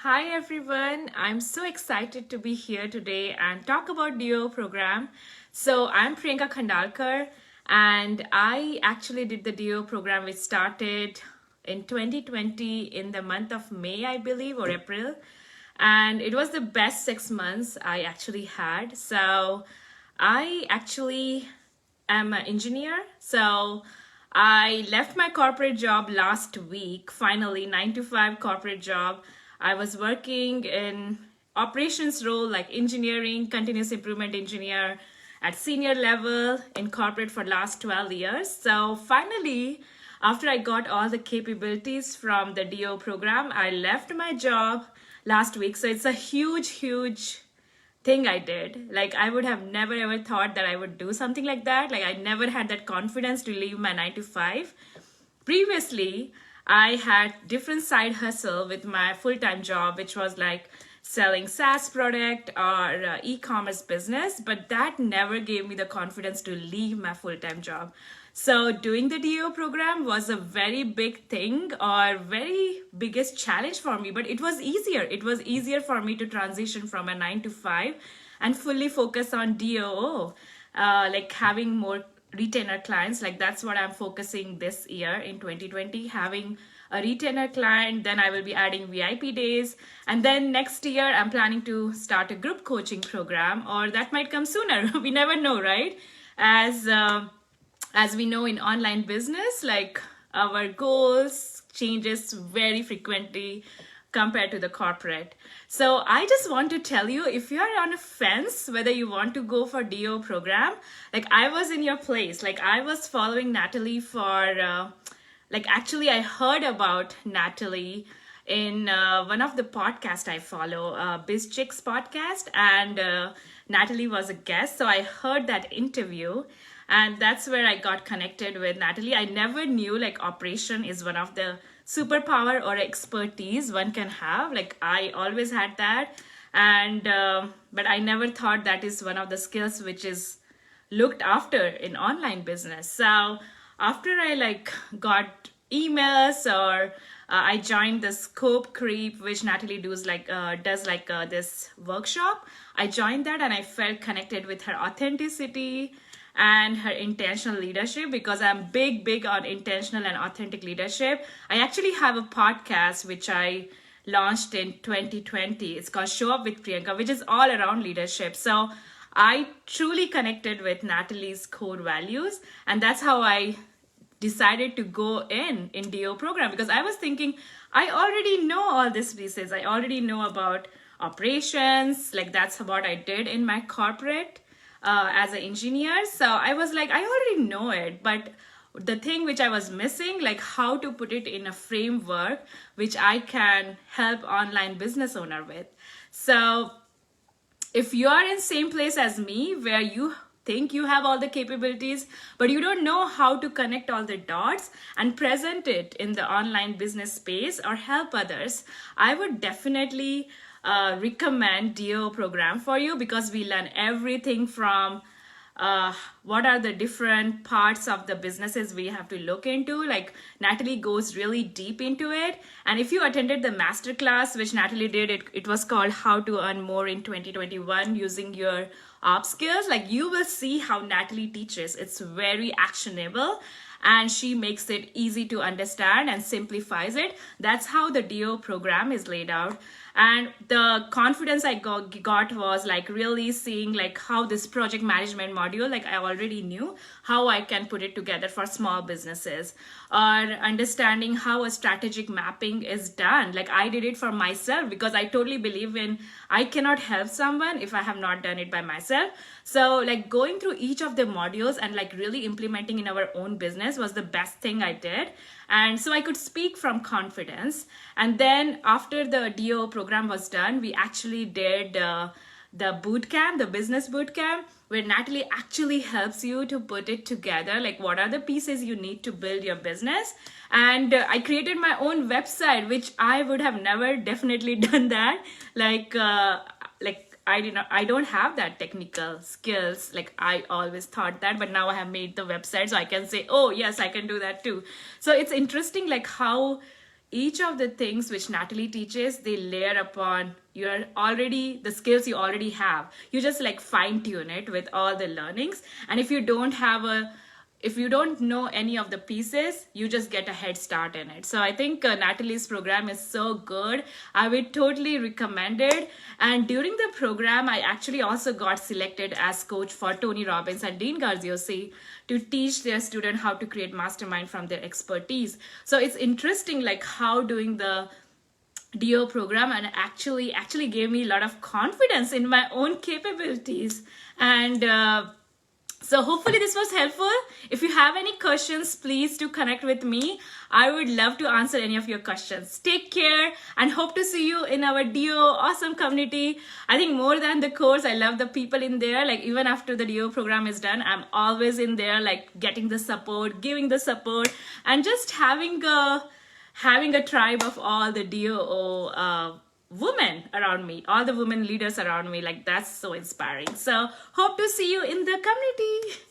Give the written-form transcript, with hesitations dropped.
Hi everyone, I'm so excited to be here today and talk about DO program. So I'm Priyanka Khandalkar and I actually did the DO program which started in 2020 in the month of May, I believe, or April. And it was the best 6 months I actually had. So I actually am an engineer. So I left my corporate job last week, finally, 9 to 5 corporate job. I was working in operations role like engineering, continuous improvement engineer at senior level in corporate for last 12 years. So finally, after I got all the capabilities from the DO program, I left my job last week. So it's a huge thing I did. Like I would have never ever thought that I would do something like that. Like I never had that confidence to leave my 9 to 5. Previously, I had different side hustle with my full-time job, which was like selling SaaS product or e-commerce business, but that never gave me the confidence to leave my full-time job. So doing the DO program was a very big thing or very biggest challenge for me, but it was easier. It was easier for me to transition from a 9 to 5 and fully focus on DOO, like having more retainer clients. Like that's what I'm focusing this year in 2020, having a retainer client. Then I will be adding VIP days, and then next year I'm planning to start a group coaching program, or that might come sooner. We never know, right? As we know in online business, like our goals changes very frequently compared to the corporate. So I just want to tell you, if you're on a fence whether you want to go for DO program, like I was in your place. Like I was following Natalie for like actually I heard about Natalie in one of the podcasts I follow, Biz Chicks podcast, and Natalie was a guest. So I heard that interview, and that's where I got connected with Natalie. I never knew like operation is one of the superpower or expertise one can have. Like I always had that, and but I never thought that is one of the skills which is looked after in online business. So after I like got emails, or I joined the Scope Creep, which Natalie does this workshop. I joined that and I felt connected with her authenticity and her intentional leadership, because I'm big on intentional and authentic leadership. I actually have a podcast which I launched in 2020. It's called Show Up with Priyanka, which is all around leadership. So I truly connected with Natalie's core values, and that's how I decided to go in DO program, because I was thinking I already know all these pieces. I already know about operations. Like that's what I did in my corporate as an engineer. So I was like, I already know it, but the thing which I was missing, like how to put it in a framework which I can help online business owner with. So if you are in same place as me, where you think you have all the capabilities but you don't know how to connect all the dots and present it in the online business space or help others, I would definitely recommend DO program for you, because we learn everything from what are the different parts of the businesses we have to look into. Like Natalie goes really deep into it. And if you attended the masterclass which Natalie did, it was called How to Earn More in 2021 Using Your Ops Skills. Like you will see how Natalie teaches. It's very actionable, and she makes it easy to understand and simplifies it. That's how the DO program is laid out. And the confidence I got was like really seeing like how this project management module, like I already knew how I can put it together for small businesses, or understanding how a strategic mapping is done. Like I did it for myself, because I totally believe in I cannot help someone if I have not done it by myself. So like going through each of the modules and like really implementing in our own business was the best thing I did. And so I could speak from confidence. And then after the DO program was done, we actually did the boot camp, the business boot camp, where Natalie actually helps you to put it together. Like what are the pieces you need to build your business? And I created my own website, which I would have never definitely done that. Like I don't have that technical skills. Like I always thought that, but now I have made the website, so I can say, oh yes, I can do that too. So it's interesting like how each of the things which Natalie teaches, they layer upon the skills you already have. You just like fine tune it with all the learnings. And if you don't know any of the pieces, you just get a head start in it. So I think Natalie's program is so good. I would totally recommend it. And during the program, I actually also got selected as coach for Tony Robbins and Dean Graziosi to teach their student how to create mastermind from their expertise. So it's interesting like how doing the DO program and actually gave me a lot of confidence in my own capabilities. And so hopefully this was helpful. If you have any questions, please do connect with me. I would love to answer any of your questions. Take care and hope to see you in our DO awesome community. I think more than the course, I love the people in there. Like even after the DO program is done, I'm always in there like getting the support, giving the support, and just having a tribe of all the DO women around me, all the women leaders around me. Like that's so inspiring. So hope to see you in the community.